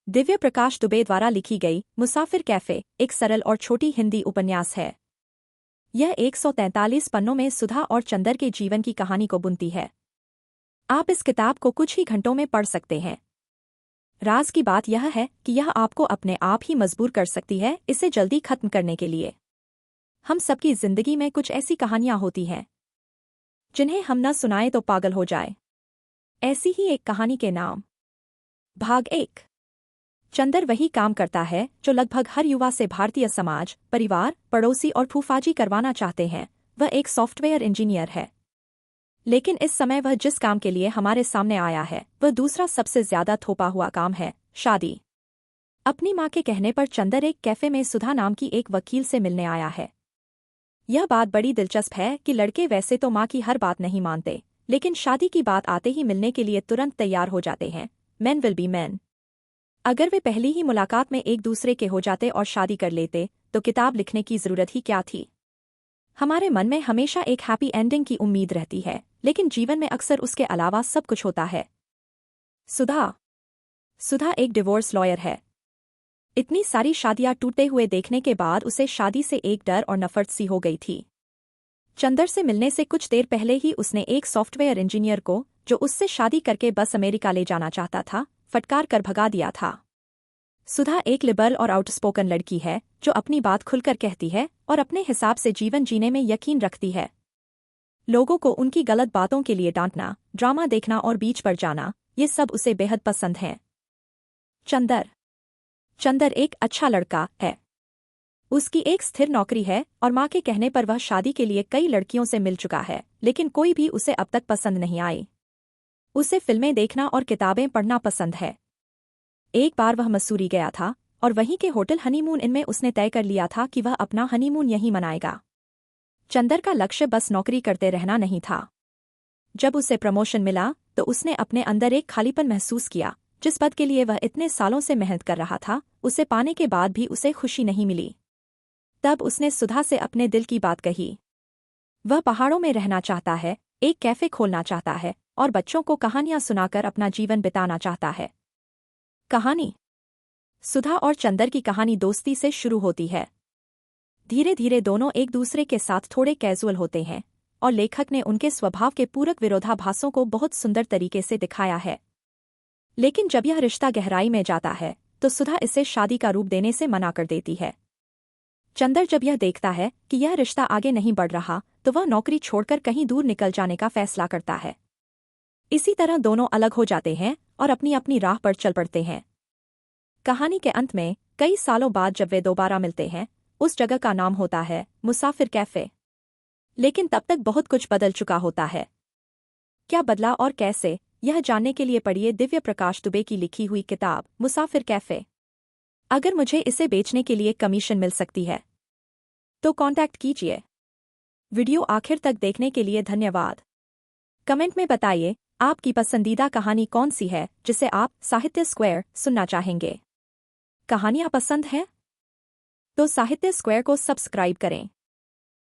दिव्य प्रकाश दुबे द्वारा लिखी गई मुसाफिर कैफे एक सरल और छोटी हिंदी उपन्यास है। यह 143 पन्नों में सुधा और चंदर के जीवन की कहानी को बुनती है। आप इस किताब को कुछ ही घंटों में पढ़ सकते हैं। राज की बात यह है कि यह आपको अपने आप ही मजबूर कर सकती है इसे जल्दी खत्म करने के लिए। हम सबकी जिंदगी में कुछ ऐसी कहानियां होती हैं जिन्हें हम न सुनाएं तो पागल हो जाए। ऐसी ही एक कहानी के नाम। भाग 1। चंदर वही काम करता है जो लगभग हर युवा से भारतीय समाज, परिवार, पड़ोसी और फूफाजी करवाना चाहते हैं। वह एक सॉफ्टवेयर इंजीनियर है। लेकिन इस समय वह जिस काम के लिए हमारे सामने आया है वह दूसरा सबसे ज्यादा थोपा हुआ काम है, शादी। अपनी माँ के कहने पर चंदर एक कैफे में सुधा नाम की एक वकील से मिलने आया है। यह बात बड़ी दिलचस्प है कि लड़के वैसे तो माँ की हर बात नहीं मानते, लेकिन शादी की बात आते ही मिलने के लिए तुरंत तैयार हो जाते हैं। Man will be man. अगर वे पहली ही मुलाकात में एक दूसरे के हो जाते और शादी कर लेते तो किताब लिखने की जरूरत ही क्या थी। हमारे मन में हमेशा एक हैप्पी एंडिंग की उम्मीद रहती है, लेकिन जीवन में अक्सर उसके अलावा सब कुछ होता है। सुधा एक डिवोर्स लॉयर है। इतनी सारी शादियां टूटते हुए देखने के बाद उसे शादी से एक डर और नफरत सी हो गई थी। चंदर से मिलने से कुछ देर पहले ही उसने एक सॉफ्टवेयर इंजीनियर को, जो उससे शादी करके बस अमेरिका ले जाना चाहता था, फटकार कर भगा दिया था। सुधा एक लिबरल और आउटस्पोकन लड़की है जो अपनी बात खुलकर कहती है और अपने हिसाब से जीवन जीने में यकीन रखती है। लोगों को उनकी गलत बातों के लिए डांटना, ड्रामा देखना और बीच पर जाना, ये सब उसे बेहद पसंद है। चंदर एक अच्छा लड़का है। उसकी एक स्थिर नौकरी है और माँ के कहने पर वह शादी के लिए कई लड़कियों से मिल चुका है, लेकिन कोई भी उसे अब तक पसंद नहीं आई। उसे फिल्में देखना और किताबें पढ़ना पसंद है। एक बार वह मसूरी गया था और वहीं के होटल हनीमून इन में उसने तय कर लिया था कि वह अपना हनीमून यहीं मनाएगा। चंदर का लक्ष्य बस नौकरी करते रहना नहीं था। जब उसे प्रमोशन मिला तो उसने अपने अंदर एक खालीपन महसूस किया। जिस पद के लिए वह इतने सालों से मेहनत कर रहा था, उसे पाने के बाद भी उसे खुशी नहीं मिली। तब उसने सुधा से अपने दिल की बात कही। वह पहाड़ों में रहना चाहता है, एक कैफे खोलना चाहता है और बच्चों को कहानियां सुनाकर अपना जीवन बिताना चाहता है। कहानी। सुधा और चंदर की कहानी दोस्ती से शुरू होती है। धीरे धीरे दोनों एक दूसरे के साथ थोड़े कैजुअल होते हैं और लेखक ने उनके स्वभाव के पूरक विरोधाभासों को बहुत सुंदर तरीके से दिखाया है। लेकिन जब यह रिश्ता गहराई में जाता है तो सुधा इसे शादी का रूप देने से मना कर देती है। चंदर जब यह देखता है कि यह रिश्ता आगे नहीं बढ़ रहा तो वह नौकरी छोड़कर कहीं दूर निकल जाने का फैसला करता है। इसी तरह दोनों अलग हो जाते हैं और अपनी अपनी राह पर चल पड़ते हैं। कहानी के अंत में कई सालों बाद जब वे दोबारा मिलते हैं, उस जगह का नाम होता है मुसाफिर कैफे। लेकिन तब तक बहुत कुछ बदल चुका होता है। क्या बदला और कैसे, यह जानने के लिए पढ़िए दिव्य प्रकाश दुबे की लिखी हुई किताब मुसाफिर कैफे। अगर मुझे इसे बेचने के लिए कमीशन मिल सकती है तो कांटेक्ट कीजिए। वीडियो आखिर तक देखने के लिए धन्यवाद। कमेंट में बताइए आपकी पसंदीदा कहानी कौन सी है जिसे आप साहित्य स्क्वायर सुनना चाहेंगे। कहानियां पसंद हैं तो साहित्य स्क्वायर को सब्सक्राइब करें।